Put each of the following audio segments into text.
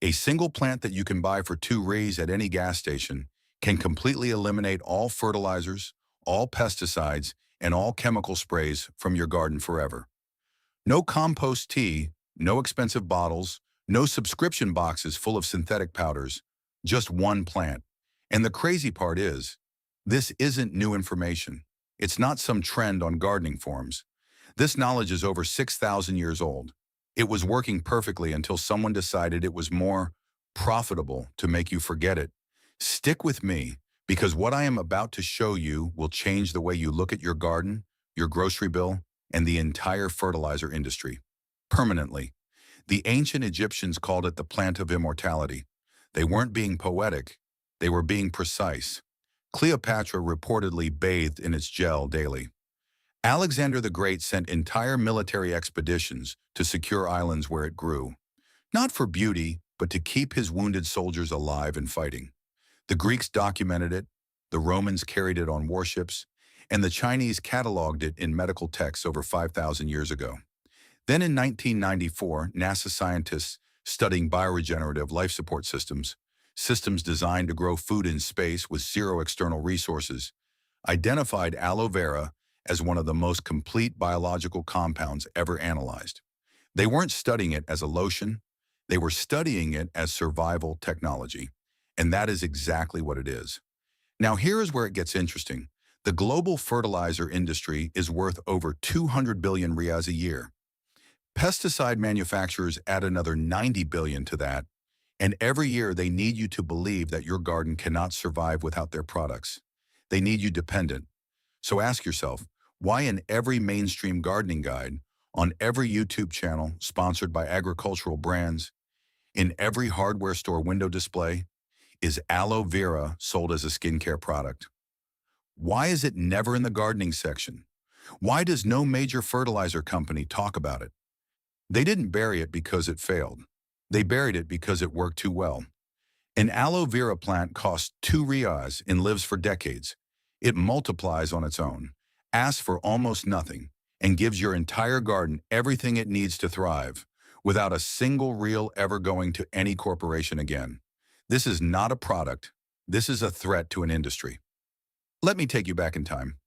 A single plant that you can buy for 2 Rs at any gas station can completely eliminate all fertilizers, all pesticides, and all chemical sprays from your garden forever. No compost tea, no expensive bottles, no subscription boxes full of synthetic powders, just one plant. And the crazy part is, this isn't new information. It's not some trend on gardening forums. This knowledge is over 6,000 years old. It was working perfectly until someone decided it was more profitable to make you forget it. Stick with me, because what I am about to show you will change the way you look at your garden, your grocery bill, and the entire fertilizer industry. Permanently. The ancient Egyptians called it the plant of immortality. They weren't being poetic, they were being precise. Cleopatra reportedly bathed in its gel daily. Alexander the Great sent entire military expeditions to secure islands where it grew, not for beauty, but to keep his wounded soldiers alive and fighting. The Greeks documented it, the Romans carried it on warships, and the Chinese cataloged it in medical texts over 5,000 years ago. Then in 1994, NASA scientists studying bioregenerative life support systems designed to grow food in space with zero external resources, identified aloe vera as one of the most complete biological compounds ever analyzed. They weren't studying it as a lotion, they were studying it as survival technology. And that is exactly what it is. Now here is where it gets interesting. The global fertilizer industry is worth over 200 billion riyals a year. Pesticide manufacturers add another 90 billion to that, and every year they need you to believe that your garden cannot survive without their products. They need you dependent. So ask yourself, why in every mainstream gardening guide, on every YouTube channel sponsored by agricultural brands, in every hardware store window display, is aloe vera sold as a skincare product? Why is it never in the gardening section? Why does no major fertilizer company talk about it? They didn't bury it because it failed. They buried it because it worked too well. An aloe vera plant costs 2 Riyals and lives for decades. It multiplies on its own, asks for almost nothing, and gives your entire garden everything it needs to thrive, without a single real ever going to any corporation again. This is not a product. This is a threat to an industry. Let me take you back in time.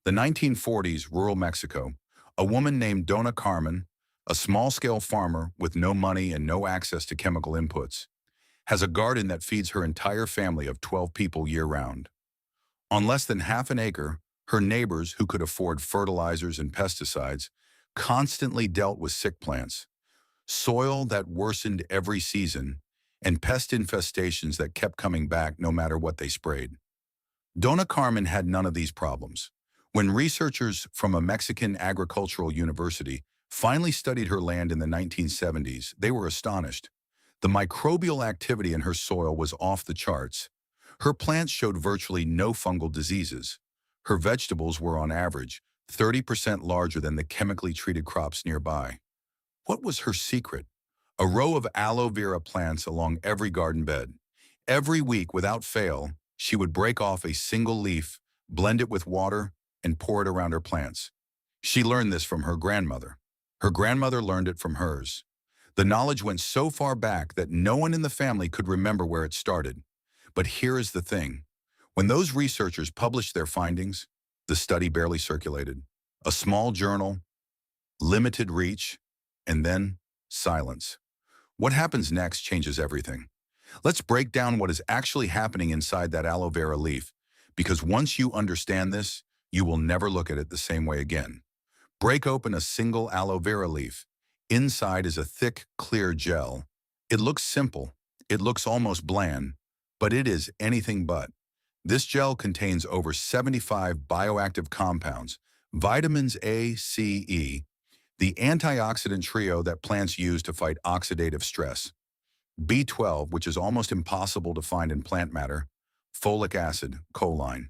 The 1940s, rural Mexico. A woman named Dona Carmen, a small-scale farmer with no money and no access to chemical inputs, has a garden that feeds her entire family of 12 people year-round. On less than half an acre, her neighbors, who could afford fertilizers and pesticides, constantly dealt with sick plants, soil that worsened every season, and pest infestations that kept coming back no matter what they sprayed. Dona Carmen had none of these problems. When researchers from a Mexican agricultural university finally studied her land in the 1970s, they were astonished. The microbial activity in her soil was off the charts. Her plants showed virtually no fungal diseases. Her vegetables were on average 30% larger than the chemically treated crops nearby. What was her secret? A row of aloe vera plants along every garden bed. Every week, without fail, she would break off a single leaf, blend it with water, and pour it around her plants. She learned this from her grandmother. Her grandmother learned it from hers. The knowledge went so far back that no one in the family could remember where it started. But here is the thing. When those researchers published their findings, the study barely circulated. A small journal, limited reach, and then silence. What happens next changes everything. Let's break down what is actually happening inside that aloe vera leaf, because once you understand this, you will never look at it the same way again. Break open a single aloe vera leaf. Inside is a thick, clear gel. It looks simple. It looks almost bland, but it is anything but. This gel contains over 75 bioactive compounds, vitamins A, C, E, the antioxidant trio that plants use to fight oxidative stress, B12, which is almost impossible to find in plant matter, folic acid, choline.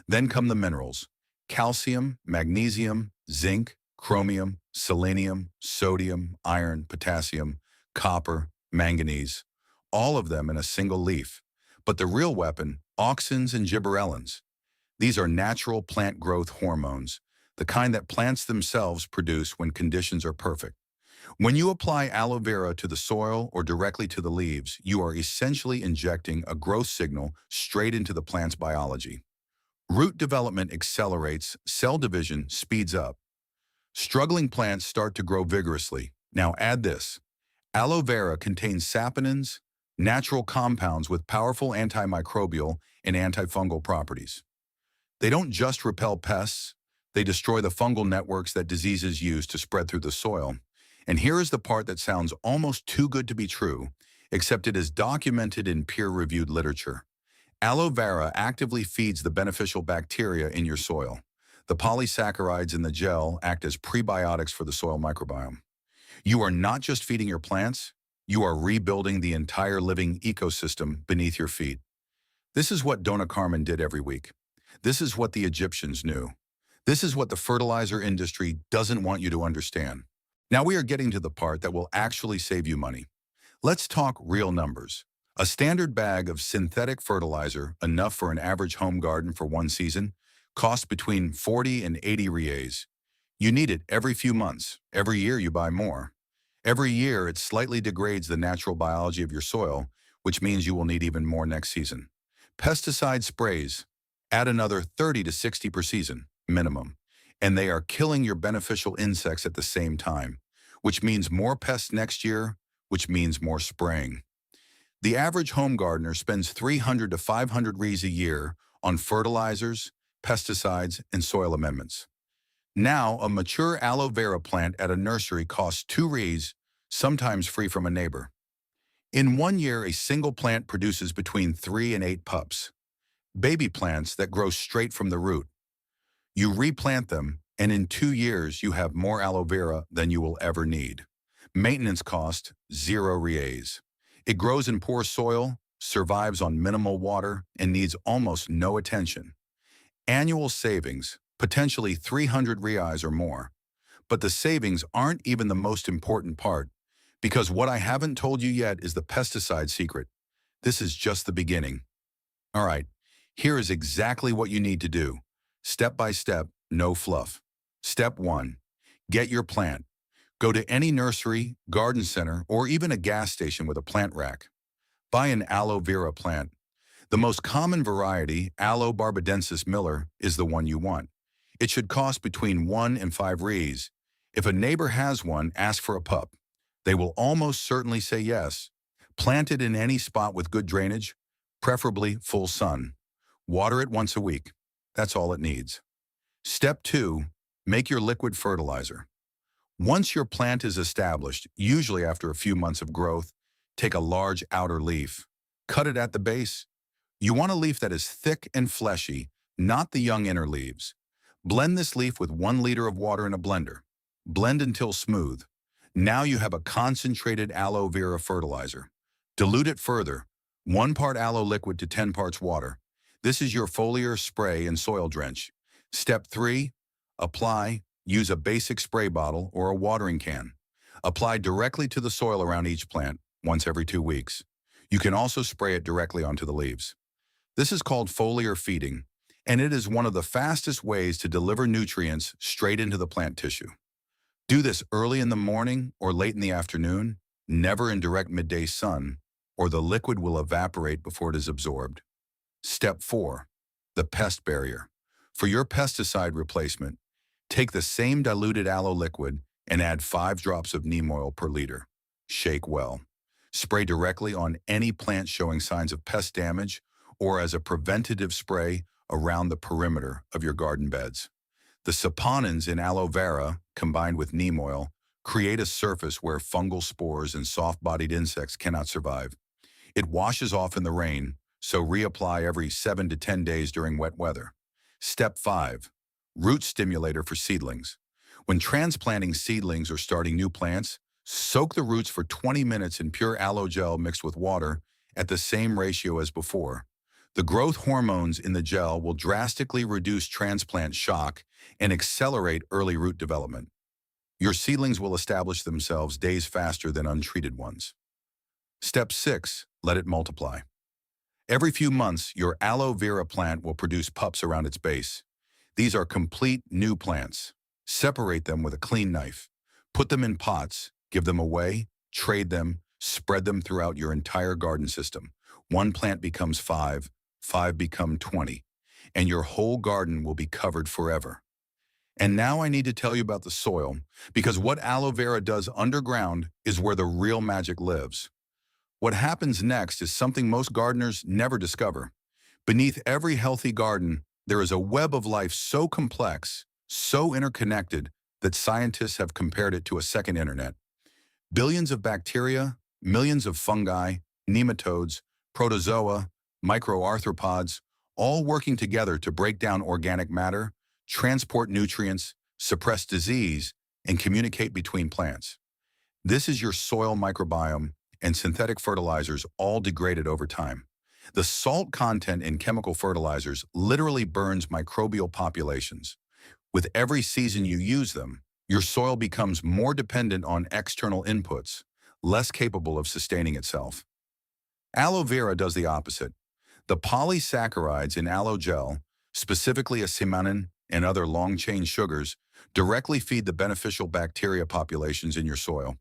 Then come the minerals: calcium, magnesium, zinc, chromium, selenium, sodium, iron, potassium, copper, manganese, all of them in a single leaf. But the real weapon, auxins and gibberellins. These are natural plant growth hormones, the kind that plants themselves produce when conditions are perfect. When you apply aloe vera to the soil or directly to the leaves, you are essentially injecting a growth signal straight into the plant's biology. Root development accelerates, cell division speeds up. Struggling plants start to grow vigorously. Now add this. Aloe vera contains saponins, natural compounds with powerful antimicrobial and antifungal properties. They don't just repel pests, they destroy the fungal networks that diseases use to spread through the soil. And here is the part that sounds almost too good to be true, except it is documented in peer-reviewed literature. Aloe vera actively feeds the beneficial bacteria in your soil. The polysaccharides in the gel act as prebiotics for the soil microbiome. You are not just feeding your plants, you are rebuilding the entire living ecosystem beneath your feet. This is what Donna Carmen did every week. This is what the Egyptians knew. This is what the fertilizer industry doesn't want you to understand. Now we are getting to the part that will actually save you money. Let's talk real numbers. A standard bag of synthetic fertilizer, enough for an average home garden for one season, costs between 40 and 80 reais. You need it every few months. Every year you buy more. Every year it slightly degrades the natural biology of your soil, which means you will need even more next season. Pesticide sprays, add another 30 to 60 per season, minimum. And they are killing your beneficial insects at the same time, which means more pests next year, which means more spraying. The average home gardener spends 300 to 500 reais a year on fertilizers, pesticides, and soil amendments. Now, a mature aloe vera plant at a nursery costs 2 reais, sometimes free from a neighbor. In 1 year, a single plant produces between 3 and 8 pups, baby plants that grow straight from the root. You replant them, and in 2 years, you have more aloe vera than you will ever need. Maintenance cost, 0 reais. It grows in poor soil, survives on minimal water, and needs almost no attention. Annual savings, potentially 300 reais or more. But the savings aren't even the most important part, because what I haven't told you yet is the pesticide secret. This is just the beginning. All right, here is exactly what you need to do. Step by step, no fluff. Step 1. Get your plant. Go to any nursery, garden center, or even a gas station with a plant rack. Buy an aloe vera plant. The most common variety, Aloe barbadensis Miller, is the one you want. It should cost between 1 and 5 reais. If a neighbor has one, ask for a pup. They will almost certainly say yes. Plant it in any spot with good drainage, preferably full sun. Water it once a week. That's all it needs. Step 2. Make your liquid fertilizer. Once your plant is established, usually after a few months of growth, take a large outer leaf. Cut it at the base. You want a leaf that is thick and fleshy, not the young inner leaves. Blend this leaf with 1 liter of water in a blender. Blend until smooth. Now you have a concentrated aloe vera fertilizer. Dilute it further. 1 part aloe liquid to 10 parts water. This is your foliar spray and soil drench. Step 3. Apply. Use a basic spray bottle or a watering can. Apply directly to the soil around each plant, once every 2 weeks. You can also spray it directly onto the leaves. This is called foliar feeding, and it is one of the fastest ways to deliver nutrients straight into the plant tissue. Do this early in the morning or late in the afternoon, never in direct midday sun, or the liquid will evaporate before it is absorbed. Step 4. The pest barrier. For your pesticide replacement, take the same diluted aloe liquid and add 5 drops of neem oil per liter. Shake well. Spray directly on any plant showing signs of pest damage or as a preventative spray around the perimeter of your garden beds. The saponins in aloe vera, combined with neem oil, create a surface where fungal spores and soft-bodied insects cannot survive. It washes off in the rain, so reapply every 7 to 10 days during wet weather. Step 5. Root stimulator for seedlings. When transplanting seedlings or starting new plants, soak the roots for 20 minutes in pure aloe gel mixed with water at the same ratio as before. The growth hormones in the gel will drastically reduce transplant shock and accelerate early root development. Your seedlings will establish themselves days faster than untreated ones. Step 6. Let it multiply. Every few months, your aloe vera plant will produce pups around its base. These are complete new plants. Separate them with a clean knife. Put them in pots, Give them away, trade them, spread them throughout your entire garden system. One plant becomes five, five become 20, and your whole garden will be covered forever. And now I need to tell you about the soil, because what aloe vera does underground is where the real magic lives. What happens next is something most gardeners never discover. Beneath every healthy garden, there is a web of life so complex, so interconnected, that scientists have compared it to a second internet. Billions of bacteria, millions of fungi, nematodes, protozoa, microarthropods, all working together to break down organic matter, transport nutrients, suppress disease, and communicate between plants. This is your soil microbiome and synthetic fertilizers all degraded over time. The salt content in chemical fertilizers literally burns microbial populations. With every season you use them, your soil becomes more dependent on external inputs, less capable of sustaining itself. Aloe vera does the opposite. The polysaccharides in aloe gel, specifically acemanin and other long-chain sugars, directly feed the beneficial bacteria populations in your soil.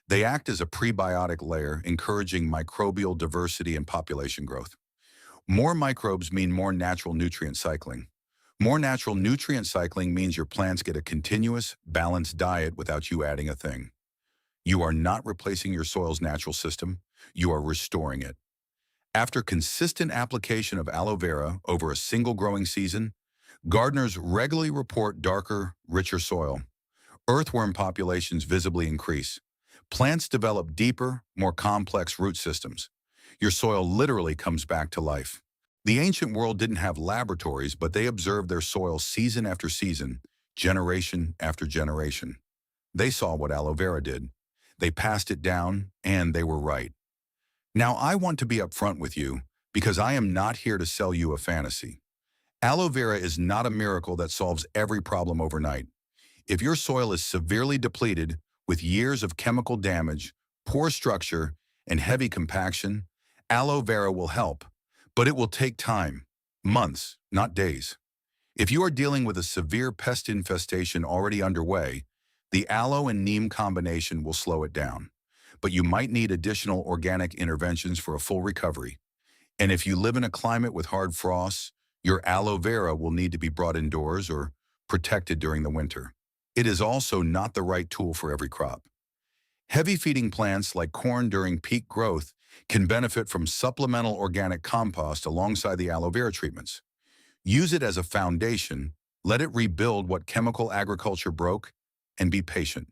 They act as a prebiotic layer, encouraging microbial diversity and population growth. More microbes mean more natural nutrient cycling. More natural nutrient cycling means your plants get a continuous, balanced diet without you adding a thing. You are not replacing your soil's natural system, you are restoring it. After consistent application of aloe vera over a single growing season, gardeners regularly report darker, richer soil. Earthworm populations visibly increase. Plants develop deeper, more complex root systems. Your soil literally comes back to life. The ancient world didn't have laboratories, but they observed their soil season after season, generation after generation. They saw what aloe vera did. They passed it down, and they were right. Now I want to be upfront with you, because I am not here to sell you a fantasy. Aloe vera is not a miracle that solves every problem overnight. If your soil is severely depleted with years of chemical damage, poor structure, and heavy compaction, aloe vera will help, but it will take time, months, not days. If you are dealing with a severe pest infestation already underway, the aloe and neem combination will slow it down, but you might need additional organic interventions for a full recovery. And if you live in a climate with hard frosts, your aloe vera will need to be brought indoors or protected during the winter. It is also not the right tool for every crop. Heavy feeding plants like corn during peak growth can benefit from supplemental organic compost alongside the aloe vera treatments. Use it as a foundation, let it rebuild what chemical agriculture broke, and be patient.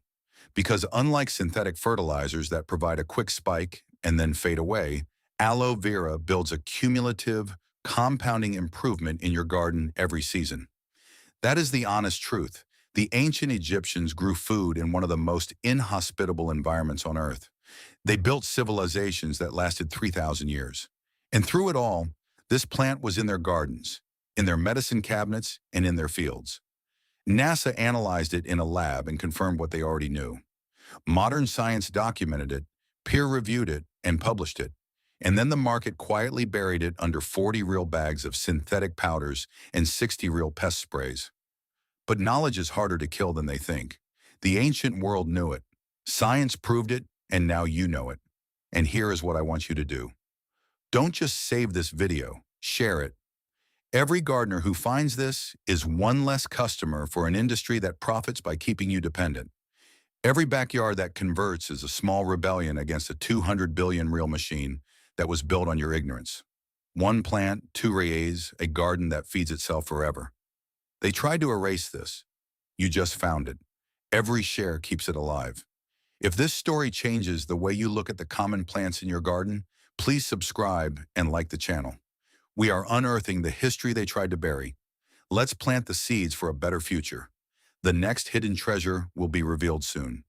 Because unlike synthetic fertilizers that provide a quick spike and then fade away, aloe vera builds a cumulative, compounding improvement in your garden every season. That is the honest truth. The ancient Egyptians grew food in one of the most inhospitable environments on Earth. They built civilizations that lasted 3,000 years. And through it all, this plant was in their gardens, in their medicine cabinets, and in their fields. NASA analyzed it in a lab and confirmed what they already knew. Modern science documented it, peer-reviewed it, and published it. And then the market quietly buried it under 40 real bags of synthetic powders and 60 real pest sprays. But knowledge is harder to kill than they think. The ancient world knew it. Science proved it, and now you know it. And here is what I want you to do. Don't just save this video, share it. Every gardener who finds this is one less customer for an industry that profits by keeping you dependent. Every backyard that converts is a small rebellion against a 200 billion real machine that was built on your ignorance. One plant, two rays, a garden that feeds itself forever. They tried to erase this. You just found it. Every share keeps it alive. If this story changes the way you look at the common plants in your garden, please subscribe and like the channel. We are unearthing the history they tried to bury. Let's plant the seeds for a better future. The next hidden treasure will be revealed soon.